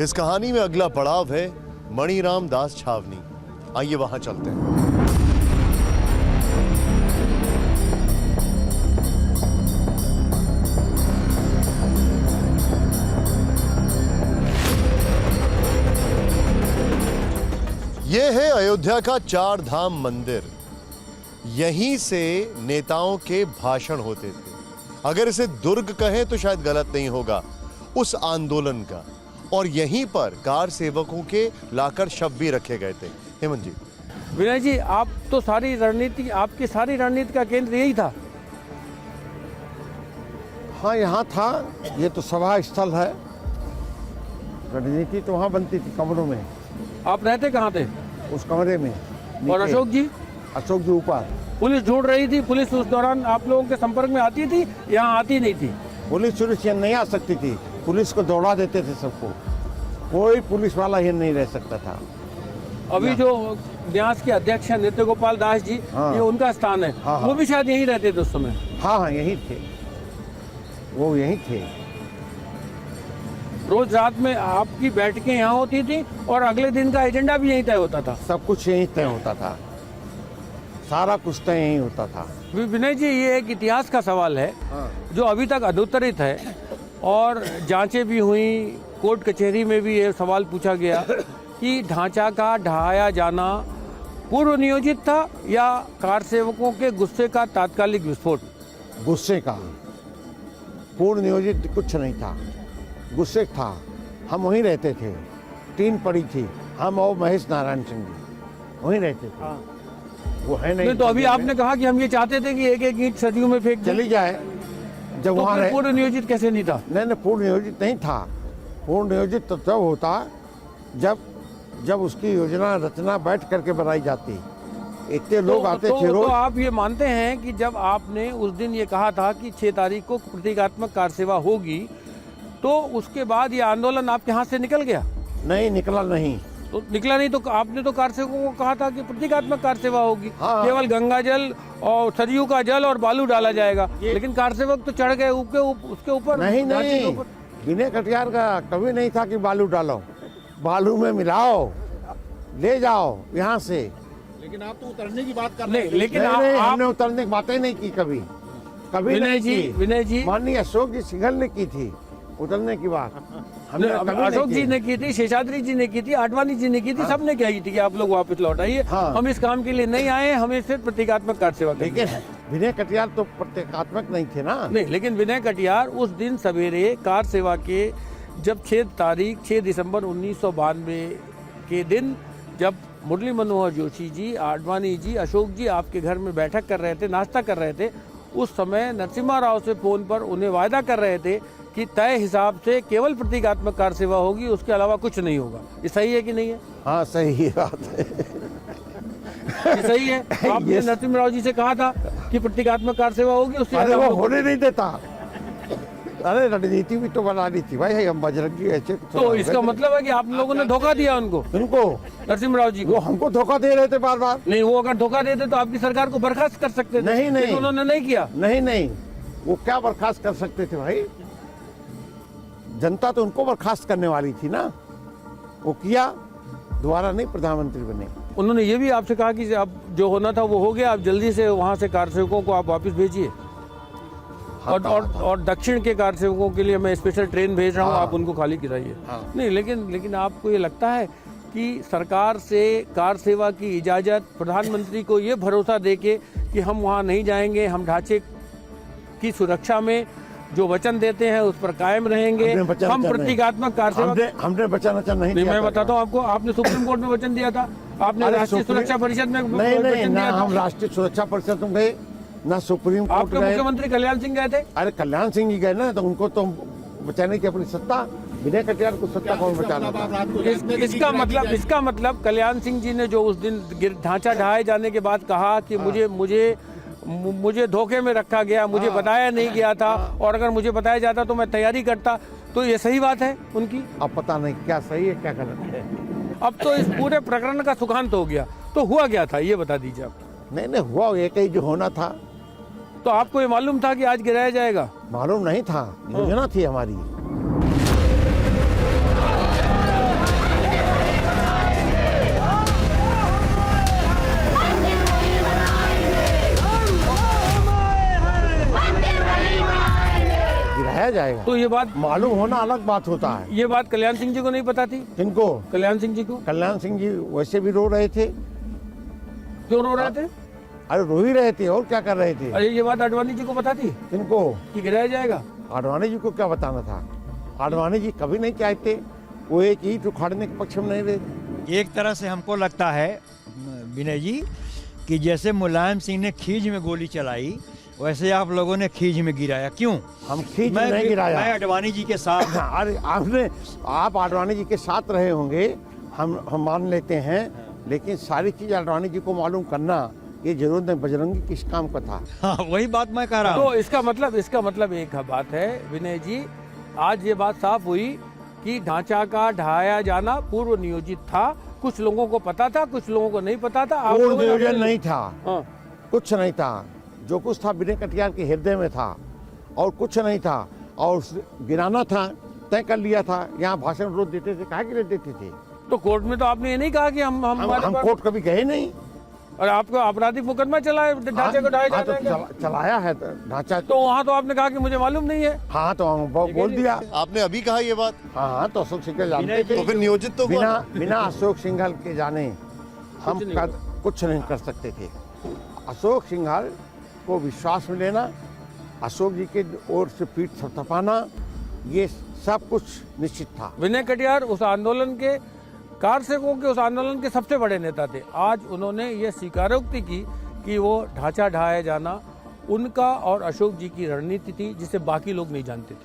इस कहानी में अगला पड़ाव है मणिराम दास छावनी। आइए वहां चलते हैं। यह है अयोध्या का चार धाम मंदिर। यहीं से नेताओं के भाषण होते थे। अगर इसे दुर्ग कहें तो शायद गलत नहीं होगा, उस आंदोलन का। और यहीं पर कार सेवकों के लाकर शव भी रखे गए थे। हेमंत जी। विनय जी, आप तो सारी रणनीति, आपकी सारी रणनीति का केंद्र यही था। हाँ, यहाँ था। ये तो सभा स्थल है। रणनीति तो वहाँ बनती थी, कमरों में। आप रहते कहाँ थे? उस कमरे में। और अशोक जी? अशोक जी ऊपर। पुलिस ढूंढ रही थी। पुलिस उस दौरान आप लोगों के संपर्क में आती थी? यहाँ आती नहीं थी? पुलिस यहाँ नहीं आ सकती थी। पुलिस को दौड़ा देते थे सबको। कोई पुलिस वाला ही नहीं रह सकता था। अभी जो न्यास के अध्यक्ष हैं नृत्य गोपाल दास जी, हाँ। ये उनका स्थान है। हाँ, हाँ। वो भी शायद यहीं रहते थे उस समय। हाँ हाँ, यही थे, वो यही थे। रोज रात में आपकी बैठकें यहाँ होती थी और अगले दिन का एजेंडा भी यहीं तय होता था। सब कुछ यहीं तय होता था, सारा कुछ तय यहीं होता था। विनय जी, ये एक इतिहास का सवाल है। हाँ। जो अभी तक अधुत्तरित है और जांचें भी हुई, कोर्ट कचहरी में भी ये सवाल पूछा गया कि ढांचा का ढहाया जाना पूर्व नियोजित था या कार सेवकों के गुस्से का तात्कालिक विस्फोट? गुस्से का। पूर्ण नियोजित कुछ नहीं था, गुस्से था। हम वहीं रहते थे, टीन पड़ी थी। हम और महेश नारायण सिंह जी वहीं रहते थे। हाँ। वो है नहीं। तो अभी आपने कहा कि हम ये चाहते थे कि एक एक ईंट सदियों में फेंक चली जाए। जब तो वहाँ पूर्व नियोजित कैसे नहीं था? नहीं, पूर्ण नियोजित नहीं था। पूर्ण नियोजित तो तब होता जब उसकी योजना रचना बैठ करके बनाई जाती। इतने लोग आते थे रोज। तो आप ये मानते हैं कि जब आपने उस दिन ये कहा था कि 6 तारीख को प्रतीकात्मक कार सेवा होगी, तो उसके बाद ये आंदोलन आपके हाथ से निकल गया? नहीं, निकला नहीं। तो निकला नहीं तो आपने तो कार सेवकों को कहा था कि प्रतीकात्मक कार सेवा होगी। हाँ। केवल गंगा जल और सरयू का जल और बालू डाला जाएगा। लेकिन कार सेवक तो चढ़ गए उसके ऊपर। नहीं, विनय कटियार का कभी नहीं था कि बालू डालो, बालू में मिलाओ, ले जाओ यहाँ से। लेकिन आप तो उतरने की बात कर रहे हैं। लेकिन हमने उतरने की बातें नहीं की कभी विनय जी माननीय अशोक जी सिंघल ने की थी उतरने की बात। अशोक जी ने की थी, शेषाद्री जी ने की थी, आडवाणी जी ने की थी। सबने कही थी कि आप लोग वापस लौट आइए। हाँ। हम इस काम के लिए नहीं आए, हमें सिर्फ प्रतीकात्मक कार सेवा करनी है। लेकिन विनय कटियार तो प्रतीकात्मक नहीं थे ना। नहीं, लेकिन विनय कटियार उस दिन सवेरे कार सेवा के जब 6 दिसंबर 1992 के दिन जब मुरली मनोहर जोशी जी, आडवाणी जी, अशोक जी आपके घर में बैठक कर रहे थे, नाश्ता कर रहे थे, उस समय नरसिम्हा राव से फोन पर उन्हें वायदा कर रहे थे कि तय हिसाब से केवल प्रतीकात्मक कार सेवा होगी, उसके अलावा कुछ नहीं होगा। ये सही है कि नहीं है? हाँ, सही बात है। ये सही है। आपने नरसिम्हा राव जी से कहा था कि प्रतीकात्मक कार सेवा होगी, उसके अरे अलावा वो होने नहीं देता। अरे रणनीति भी तो बनानी थी भाई, हम बजरंगी ऐसे। तो इसका मतलब है कि आप लोगों ने धोखा दिया उनको, उनको, नरसिम्हा राव जी को। वो हमको धोखा दे रहे थे बार बार। नहीं, वो अगर धोखा देते तो आपकी सरकार को बर्खास्त कर सकते थे। नहीं, लेकिन उन्होंने नहीं किया। नहीं, वो क्या बर्खास्त कर सकते थे भाई? जनता तो उनको बर्खास्त करने वाली थी ना। वो किया, दोबारा नहीं प्रधानमंत्री बने। उन्होंने ये भी आपसे कहा कि अब जो होना था वो हो गया, आप जल्दी से वहाँ से कार सेवकों को आप वापस भेजिए। हाँ, और दक्षिण के कार सेवकों के लिए मैं स्पेशल ट्रेन भेज रहा हूँ, हाँ। आप उनको खाली कराइए। हाँ। नहीं, लेकिन आपको ये लगता है कि सरकार से कार सेवा की इजाज़त प्रधानमंत्री को ये भरोसा देके कि हम वहाँ नहीं जाएंगे, हम ढांचे की सुरक्षा में जो वचन देते हैं उस पर कायम रहेंगे, हम प्रतीकात्मक कार सेवा। हमने वचन नहीं दिया। मैं बताता हूँ आपको, आपने सुप्रीम कोर्ट में वचन दिया था, आपने राष्ट्रीय सुरक्षा परिषद में नहीं, ना हम राष्ट्रीय सुरक्षा परिषद में गए, ना सुप्रीम कोर्ट आपके मुख्यमंत्री कल्याण सिंह गए थे। अरे कल्याण सिंह जी गए ना, तो उनको तो बचाने की अपनी सत्ता। विनय कटियार को सत्ता कौन बचाना था? इसका मतलब कल्याण सिंह जी ने जो उस दिन ढांचा ढहाए जाने के बाद कहा कि मुझे धोखे में रखा गया, मुझे बताया नहीं गया था, और अगर मुझे बताया जाता तो मैं तैयारी करता, तो ये सही बात है उनकी? अब पता नहीं क्या सही है क्या गलत है। अब तो इस पूरे प्रकरण का सुखांत हो गया, तो हुआ क्या था ये बता दीजिए आप। नहीं, हुआ एक ही जो होना था। तो आपको ये मालूम था कि आज गिराया जाएगा? मालूम नहीं था, योजना थी हमारी। जाएगा? तो ये बात मालूम होना अलग बात होता है। ये बात कल्याण सिंह जी को नहीं पता थी? किनको? कल्याण सिंह जी को। कल्याण सिंह जी वैसे भी रो रहे थे। क्यों रो रहे थे? अरे रो ही रहे थे, और क्या कर रहे थे? अरे ये बात आडवाणी जी को पता थी किनको? कि गिराया जाएगा? आडवाणी जी को क्या बताना था? आडवाणी जी कभी नहीं चाहते, वो एक ईंट उखाड़ने के पक्ष में नहीं रहे। एक तरह से हमको लगता है विनय जी कि जैसे मुलायम सिंह ने खींच में गोली चलाई, वैसे आप लोगों ने खींच में गिराया। क्यों? हम खींच में नहीं गिराया। मैं आडवाणी जी के साथ। अरे आप आडवाणी जी के साथ रहे होंगे, हम मान लेते हैं, लेकिन सारी चीज आडवाणी जी को मालूम करना ये जरूर नहीं बजरंगी किस काम का था। हाँ, वही बात मैं कह रहा हूँ। तो इसका मतलब एक बात है विनय जी, आज ये बात साफ हुई कि ढांचा का ढहाया जाना पूर्व नियोजित था। कुछ लोगों को पता था, कुछ लोगों को नहीं पता था। आप पूर्ण लोगों ने नियोजन नहीं था। हाँ। कुछ नहीं था। जो कुछ था विनय कटियार के हृदय में था, और कुछ नहीं था। और गिराना था, तय कर लिया था। यहाँ भाषण रोज देते थे, काहे के लिए देते थे? तो कोर्ट में तो आपने ये नहीं कहा कि हम कोर्ट कभी गए नहीं। और आपको आपराधिक मुकदमा चला है ढांचे को ढाया हाँ, जाना है क्या? चलाया है ढांचा। तो वहाँ तो आपने कहा कि मुझे मालूम नहीं है। हाँ, तो हम बोल दिया। आपने अभी कहा ये बात, हाँ, तो अशोक सिंघल जानते थे। तो फिर नियोजित तो हुआ। बिना अशोक सिंघल के जाने हम कुछ नहीं कर सकते थे। अशोक सिंघल को विश्वास में लेना, अशोक जी के ओर से पीठ थपथपाना, ये सब कुछ निश्चित था। विनय कटियार उस आंदोलन के कार सेवकों के उस आंदोलन के सबसे बड़े नेता थे। आज उन्होंने ये स्वीकारोक्ति की कि वो ढांचा ढहाया जाना उनका और अशोक जी की रणनीति थी, जिसे बाकी लोग नहीं जानते थे।